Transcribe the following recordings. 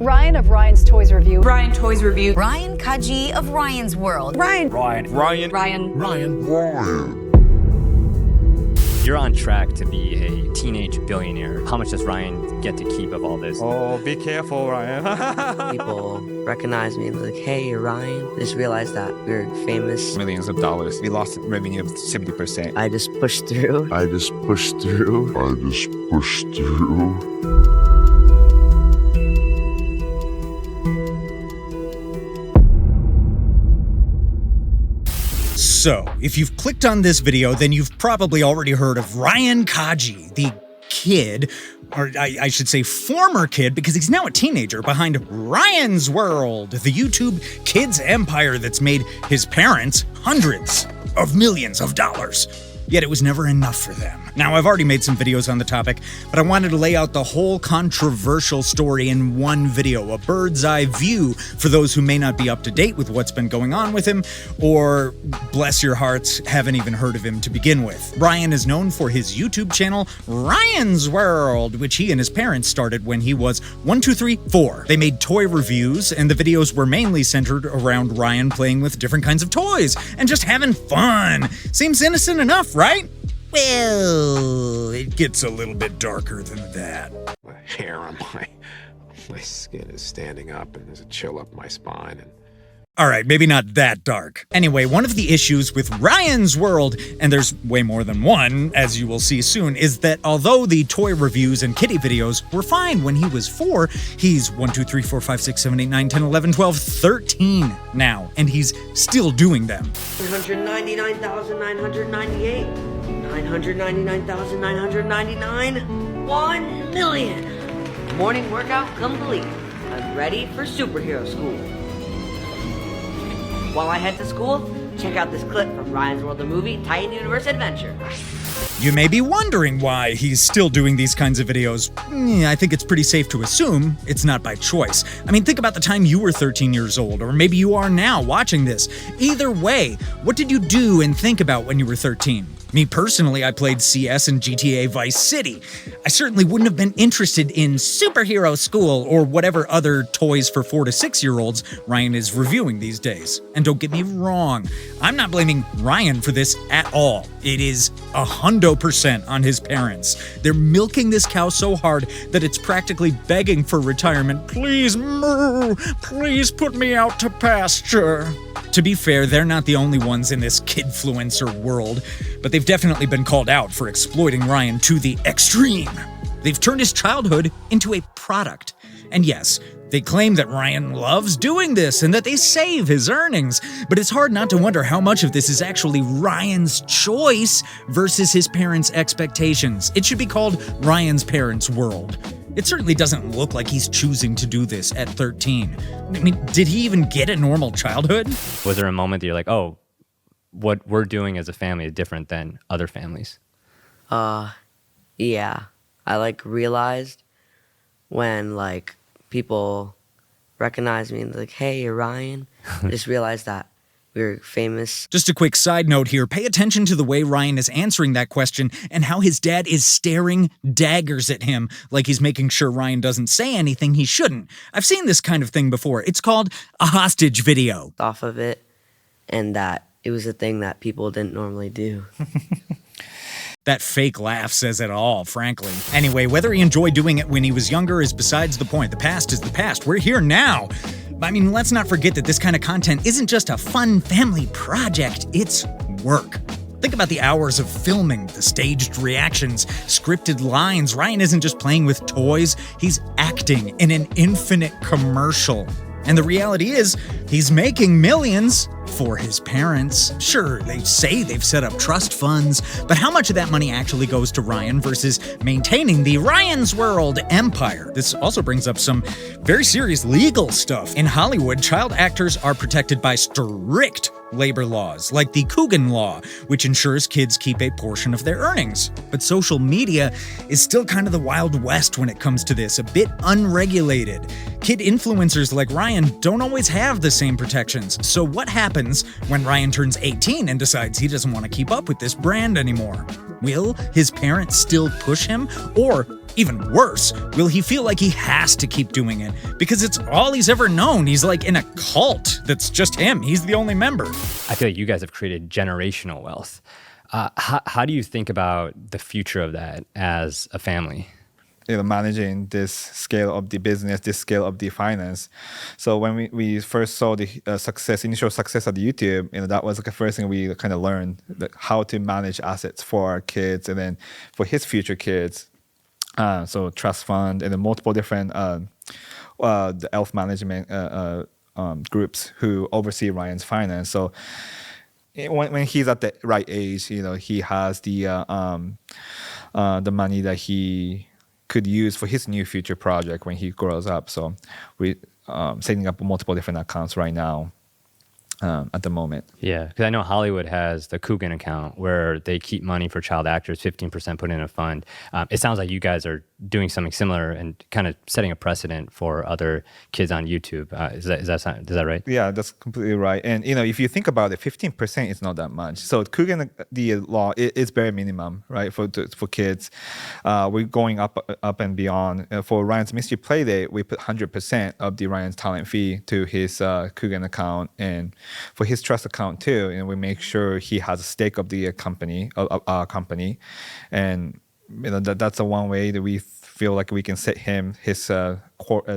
Ryan of Ryan's Toys Review. Ryan ToysReview. Ryan Kaji of Ryan's World. Ryan. You're on track to be a teenage billionaire. How much does Ryan get to keep of all this? Oh, be careful, Ryan. People recognize me and be like, hey, you're Ryan. Just realized that we're famous. Millions of dollars. We lost revenue of 70%. I just pushed through. So, if you've clicked on this video, then you've probably already heard of Ryan Kaji, the kid, or I should say former kid, because he's now a teenager, behind Ryan's World, the YouTube kids empire that's made his parents hundreds of millions of dollars. Yet it was never enough for them. Now, I've already made some videos on the topic, but I wanted to lay out the whole controversial story in one video, a bird's eye view for those who may not be up to date with what's been going on with him, or, bless your hearts, haven't even heard of him to begin with. Ryan is known for his YouTube channel, Ryan's World, which he and his parents started when he was 1, 2, 3, 4. They made toy reviews, and the videos were mainly centered around Ryan playing with different kinds of toys and just having fun. Seems innocent enough, right? Well, it gets a little bit darker than that. The hair on my skin is standing up and there's a chill up my spine. Alright, maybe not that dark. Anyway, one of the issues with Ryan's World, and there's way more than one, as you will see soon, is that although the toy reviews and kitty videos were fine when he was 4, he's 1, 2, 3, 4, 5, 6, 7, 8, 9, 10, 11, 12, 13 now, and he's still doing them. 999,998. 999,999. 1 million. Morning workout complete. I'm ready for superhero school. While I head to school, check out this clip from Ryan's World, the movie, Titan Universe Adventure. You may be wondering why he's still doing these kinds of videos. I think it's pretty safe to assume it's not by choice. I mean, think about the time you were 13 years old, or maybe you are now watching this. Either way, what did you do and think about when you were 13? Me personally, I played CS and GTA Vice City. I certainly wouldn't have been interested in Superhero School or whatever other toys for 4 to 6-year-olds Ryan is reviewing these days. And don't get me wrong, I'm not blaming Ryan for this at all. It is 100% on his parents. They're milking this cow so hard that it's practically begging for retirement. Please, moo, please put me out to pasture. To be fair, they're not the only ones in this kidfluencer world, but they've definitely been called out for exploiting Ryan to the extreme. They've turned his childhood into a product. And yes, they claim that Ryan loves doing this and that they save his earnings, but it's hard not to wonder how much of this is actually Ryan's choice versus his parents' expectations. It should be called Ryan's Parents' World. It certainly doesn't look like he's choosing to do this at 13. I mean, did he even get a normal childhood? Was there a moment that you're like, oh, what we're doing as a family is different than other families? Yeah. I realized when people recognize me and they're like, hey, you're Ryan. I just realized that we're famous. Just a quick side note here. Pay attention to the way Ryan is answering that question and how his dad is staring daggers at him like he's making sure Ryan doesn't say anything he shouldn't. I've seen this kind of thing before. It's called a hostage video. Off of it, and that it was a thing that people didn't normally do. That fake laugh says it all, frankly. Anyway, whether he enjoyed doing it when he was younger is besides the point. The past is the past. We're here now. I mean, let's not forget that this kind of content isn't just a fun family project, it's work. Think about the hours of filming, the staged reactions, scripted lines. Ryan isn't just playing with toys, he's acting in an infinite commercial. And the reality is, he's making millions for his parents. Sure, they say they've set up trust funds, but how much of that money actually goes to Ryan versus maintaining the Ryan's World empire? This also brings up some very serious legal stuff. In Hollywood, child actors are protected by strict labor laws, like the Coogan Law, which ensures kids keep a portion of their earnings. But social media is still kind of the Wild West when it comes to this, a bit unregulated. Kid influencers like Ryan don't always have the same protections. So what happens when Ryan turns 18 and decides he doesn't want to keep up with this brand anymore? Will his parents still push him? Or even worse, will he feel like he has to keep doing it because it's all he's ever known? He's like in a cult that's just him. He's the only member. I feel like you guys have created generational wealth. How do you think about the future of that as a family? Managing this scale of the business, this scale of the finance. So when we first saw the initial success of the YouTube, that was like the first thing we kind of learned, how to manage assets for our kids and then for his future kids. So trust fund and then multiple different the wealth management groups who oversee Ryan's finance. So when he's at the right age, he has the money that he could use for his new future project when he grows up. So we're setting up multiple different accounts right now at the moment. Yeah, because I know Hollywood has the Coogan account where they keep money for child actors, 15% put in a fund. It sounds like you guys are doing something similar and kind of setting a precedent for other kids on YouTube. Is that right? Yeah, that's completely right. And if you think about it, 15% is not that much. So Coogan, the law is very minimum, right, for kids. We're going up and beyond. For Ryan's Mystery Playdate, we put 100% of the Ryan's talent fee to his Coogan account, and for his trust account too. We make sure he has a stake of the company, and that's the one way that we feel like we can set him his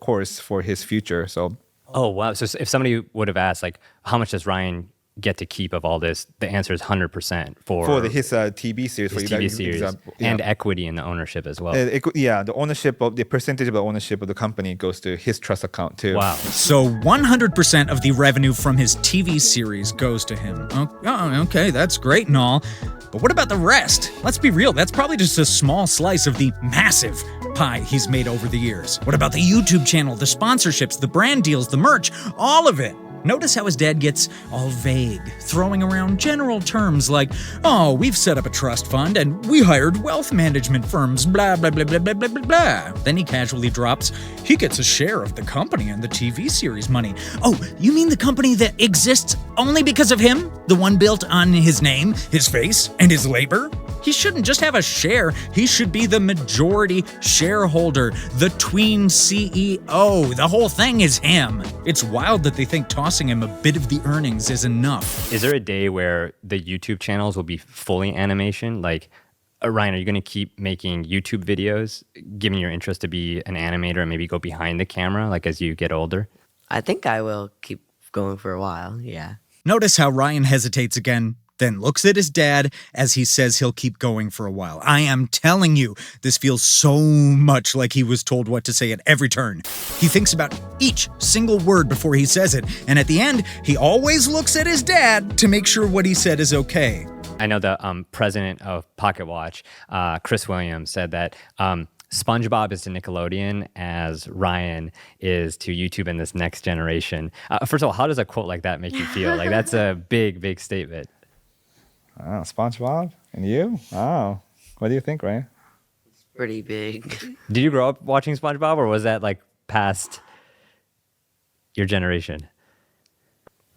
course for his future. So, oh wow! So if somebody would have asked, like, how much does Ryan get to keep of all this? The answer is 100% for his TV series. His TV series and equity in the ownership as well. The ownership of the percentage of the ownership of the company goes to his trust account too. Wow! So 100% of the revenue from his TV series goes to him. Oh, okay, that's great and all. But what about the rest? Let's be real, that's probably just a small slice of the massive pie he's made over the years. What about the YouTube channel, the sponsorships, the brand deals, the merch, all of it? Notice how his dad gets all vague, throwing around general terms like, oh, we've set up a trust fund and we hired wealth management firms, blah, blah, blah, blah, blah, blah, blah, blah. Then he casually drops, he gets a share of the company and the TV series money. Oh, you mean the company that exists only because of him? The one built on his name, his face, and his labor? He shouldn't just have a share. He should be the majority shareholder, the tween CEO. The whole thing is him. It's wild that they think tossing him a bit of the earnings is enough. Is there a day where the YouTube channels will be fully animation? Like, Ryan, are you going to keep making YouTube videos, given your interest to be an animator and maybe go behind the camera, like as you get older? I think I will keep going for a while, yeah. Notice how Ryan hesitates again, then looks at his dad as he says he'll keep going for a while. I am telling you, this feels so much like he was told what to say at every turn. He thinks about each single word before he says it, and at the end, he always looks at his dad to make sure what he said is okay. I know the president of Pocket Watch, Chris Williams, said that SpongeBob is to Nickelodeon as Ryan is to YouTube in this next generation. First of all, how does a quote like that make you feel? Like, that's a big, big statement. Oh, SpongeBob and you? Oh, what do you think, Ryan? It's pretty big. Did you grow up watching SpongeBob, or was that like past your generation?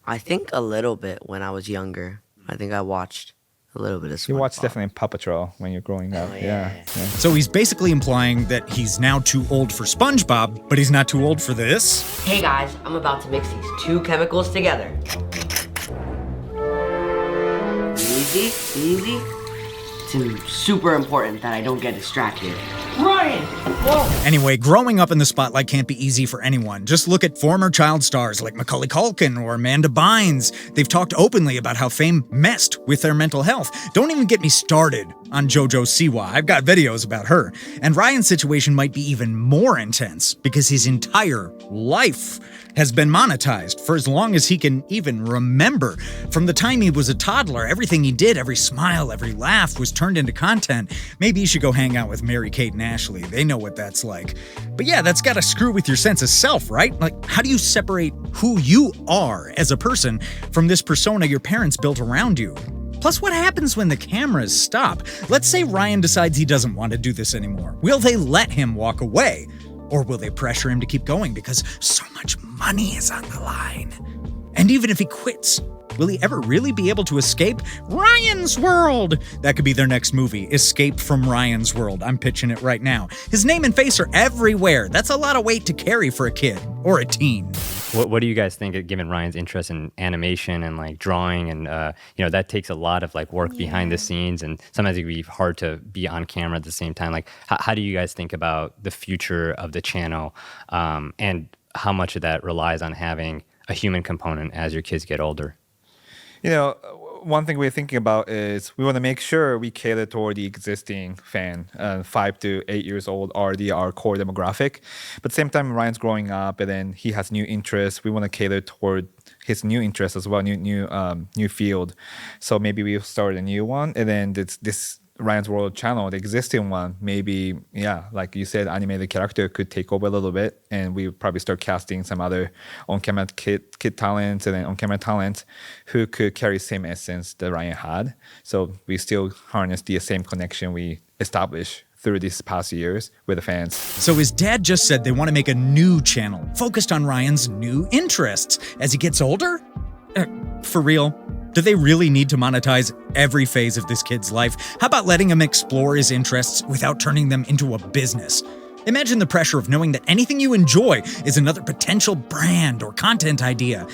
I think a little bit when I was younger. I think I watched a little bit of SpongeBob. You watched definitely Paw Patrol when you're growing up. Oh, yeah. So he's basically implying that he's now too old for SpongeBob, but he's not too old for this. Hey guys, I'm about to mix these two chemicals together. Easy, easy. It's super important that I don't get distracted. Ryan! Whoa! Anyway, growing up in the spotlight can't be easy for anyone. Just look at former child stars like Macaulay Culkin or Amanda Bynes. They've talked openly about how fame messed with their mental health. Don't even get me started on JoJo Siwa. I've got videos about her. And Ryan's situation might be even more intense because his entire life has been monetized for as long as he can even remember. From the time he was a toddler, everything he did, every smile, every laugh was turned into content. Maybe you should go hang out with Mary-Kate and Ashley. They know what that's like. But yeah, that's gotta screw with your sense of self, right? Like, how do you separate who you are as a person from this persona your parents built around you? Plus, what happens when the cameras stop? Let's say Ryan decides he doesn't want to do this anymore. Will they let him walk away? Or will they pressure him to keep going because so much money is on the line? And even if he quits, will he ever really be able to escape Ryan's World? That could be their next movie, Escape from Ryan's World. I'm pitching it right now. His name and face are everywhere. That's a lot of weight to carry for a kid or a teen. What do you guys think, given Ryan's interest in animation and like drawing, and that takes a lot of like work behind the scenes, and sometimes it can be hard to be on camera at the same time. Like, how do you guys think about the future of the channel, and how much of that relies on having a human component as your kids get older? One thing we're thinking about is we want to make sure we cater toward the existing fan, 5 to 8 years old, already our core demographic. But at the same time, Ryan's growing up, and then he has new interests. We want to cater toward his new interests as well, new field. So maybe we'll start a new one, and then this Ryan's World channel, the existing one, maybe, like you said, animated character could take over a little bit, and we would probably start casting some other on-camera kid talents and then on-camera talents who could carry same essence that Ryan had. So we still harness the same connection we established through these past years with the fans. So his dad just said they want to make a new channel focused on Ryan's new interests as he gets older? For real? Do they really need to monetize every phase of this kid's life? How about letting him explore his interests without turning them into a business? Imagine the pressure of knowing that anything you enjoy is another potential brand or content idea.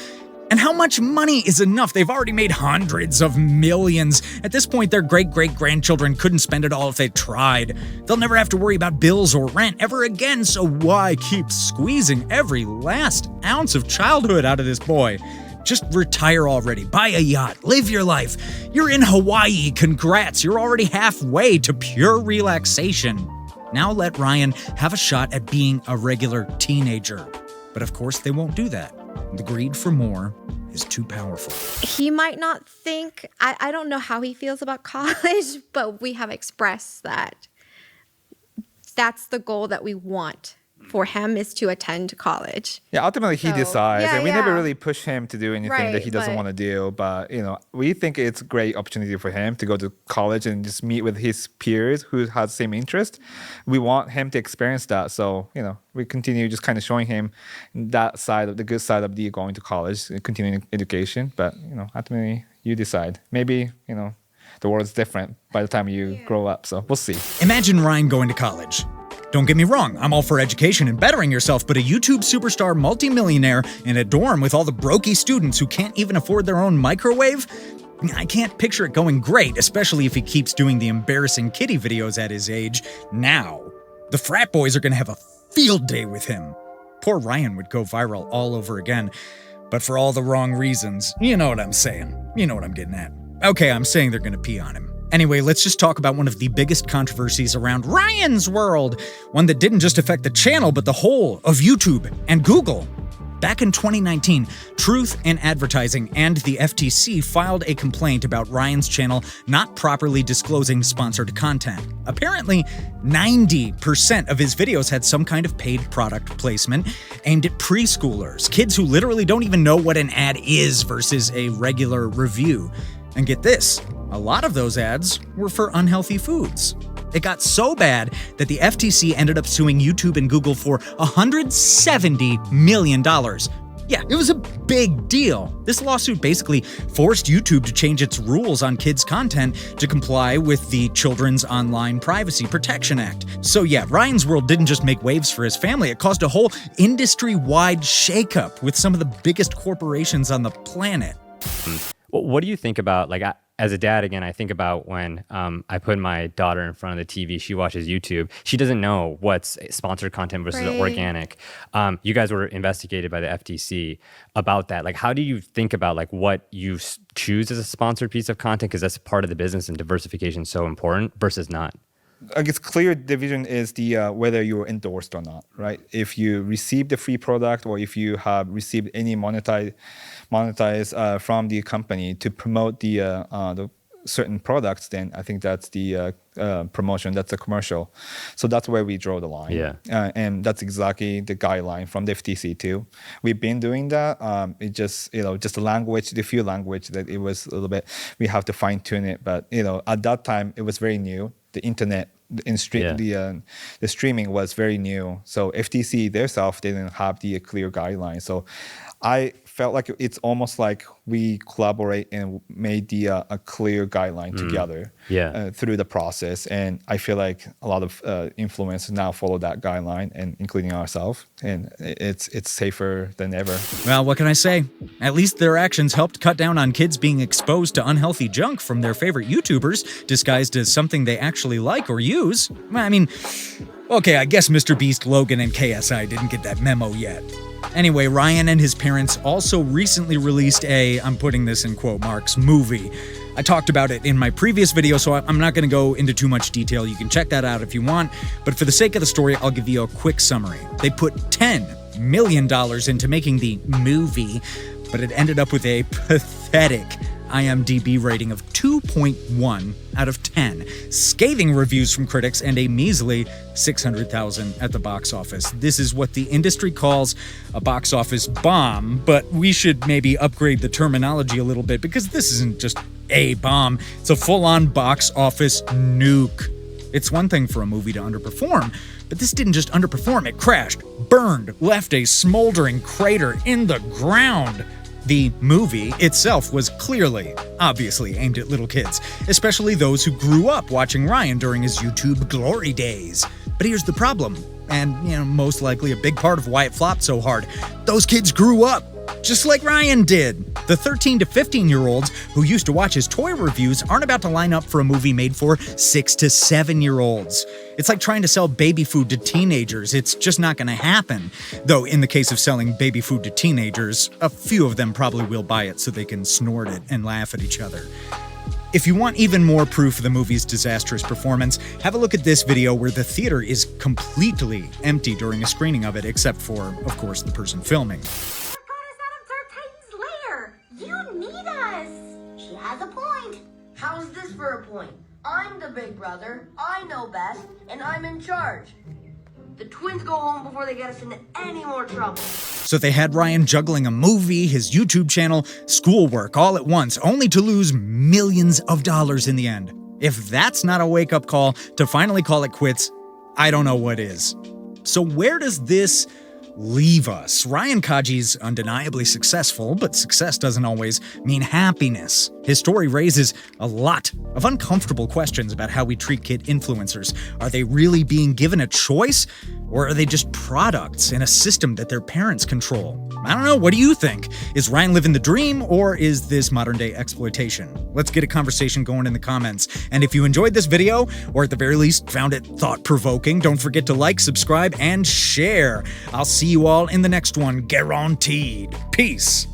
And how much money is enough? They've already made hundreds of millions. At this point, their great-great-grandchildren couldn't spend it all if they tried. They'll never have to worry about bills or rent ever again, so why keep squeezing every last ounce of childhood out of this boy? Just retire already, buy a yacht, live your life. You're in Hawaii, congrats, you're already halfway to pure relaxation. Now let Ryan have a shot at being a regular teenager. But of course they won't do that. The greed for more is too powerful. He might not think, I don't know how he feels about college, but we have expressed that that's the goal that we want for him, is to attend college. Yeah, ultimately he decides, and we never yeah. really push him to do anything that he doesn't want to do. But we think it's a great opportunity for him to go to college and just meet with his peers who have the same interest. We want him to experience that. So we continue just kind of showing him that side of the good side of the going to college, continuing education. But ultimately you decide. Maybe the world's different by the time you grow up. So we'll see. Imagine Ryan going to college. Don't get me wrong, I'm all for education and bettering yourself, but a YouTube superstar multimillionaire in a dorm with all the brokey students who can't even afford their own microwave? I can't picture it going great, especially if he keeps doing the embarrassing kiddie videos at his age now. The frat boys are gonna have a field day with him. Poor Ryan would go viral all over again, but for all the wrong reasons. You know what I'm saying. You know what I'm getting at. Okay, I'm saying they're gonna pee on him. Anyway, let's just talk about one of the biggest controversies around Ryan's World. One that didn't just affect the channel, but the whole of YouTube and Google. Back in 2019, Truth in Advertising and the FTC filed a complaint about Ryan's channel not properly disclosing sponsored content. Apparently, 90% of his videos had some kind of paid product placement aimed at preschoolers, kids who literally don't even know what an ad is versus a regular review. And get this, a lot of those ads were for unhealthy foods. It got so bad that the FTC ended up suing YouTube and Google for $170 million. Yeah, it was a big deal. This lawsuit basically forced YouTube to change its rules on kids' content to comply with the Children's Online Privacy Protection Act. So yeah, Ryan's World didn't just make waves for his family, it caused a whole industry-wide shakeup with some of the biggest corporations on the planet. What do you think about, like, as a dad, again, I think about when I put my daughter in front of the TV, she watches YouTube. She doesn't know what's sponsored content versus organic. You guys were investigated by the FTC about that. Like, how do you think about like what you choose as a sponsored piece of content? Because that's part of the business and diversification is so important versus not. I guess clear division is the whether you're endorsed or not, right? If you receive the free product or if you have received any monetize from the company to promote the certain products, then I think that's the promotion, that's a commercial. So that's where we draw the line. Yeah. And that's exactly the guideline from the FTC too. We've been doing that. It just, just the language, the few language that it was a little bit, we have to fine tune it. But, at that time it was very new. The internet the streaming was very new. So FTC themselves didn't have the clear guidelines. So I felt like it's almost like we collaborate and made a clear guideline together through the process. And I feel like a lot of influencers now follow that guideline, and including ourselves. And it's safer than ever. Well, what can I say? At least their actions helped cut down on kids being exposed to unhealthy junk from their favorite YouTubers disguised as something they actually like or use. I mean, okay, I guess Mr. Beast, Logan, and KSI didn't get that memo yet. Anyway, Ryan and his parents also recently released I'm putting this in quote marks, movie. I talked about it in my previous video, so I'm not going to go into too much detail. You can check that out if you want, but for the sake of the story, I'll give you a quick summary. They put $10 million into making the movie, but it ended up with a pathetic IMDb rating of 2.1 out of 10, scathing reviews from critics, and a measly 600,000 at the box office. This is what the industry calls a box office bomb, but we should maybe upgrade the terminology a little bit, because this isn't just a bomb, it's a full-on box office nuke. It's one thing for a movie to underperform, but this didn't just underperform, it crashed, burned, left a smoldering crater in the ground. The movie itself was obviously aimed at little kids, especially those who grew up watching Ryan during his YouTube glory days. But here's the problem, and most likely a big part of why it flopped so hard. Those kids grew up, just like Ryan did. The 13 to 15-year-olds who used to watch his toy reviews aren't about to line up for a movie made for 6 to 7-year-olds. It's like trying to sell baby food to teenagers. It's just not going to happen. Though in the case of selling baby food to teenagers, a few of them probably will buy it so they can snort it and laugh at each other. If you want even more proof of the movie's disastrous performance, have a look at this video where the theater is completely empty during a screening of it, except for, of course, the person filming. You need us! She has a point. How's this for a point? I'm the big brother, I know best, and I'm in charge. The twins go home before they get us into any more trouble. So they had Ryan juggling a movie, his YouTube channel, schoolwork all at once, only to lose millions of dollars in the end. If that's not a wake-up call to finally call it quits, I don't know what is. So where does this leave us? Ryan Kaji's undeniably successful, but success doesn't always mean happiness. His story raises a lot of uncomfortable questions about how we treat kid influencers. Are they really being given a choice? Or are they just products in a system that their parents control? I don't know, what do you think? Is Ryan living the dream, or is this modern-day exploitation? Let's get a conversation going in the comments. And if you enjoyed this video, or at the very least found it thought-provoking, don't forget to like, subscribe, and share. I'll see you all in the next one, guaranteed. Peace.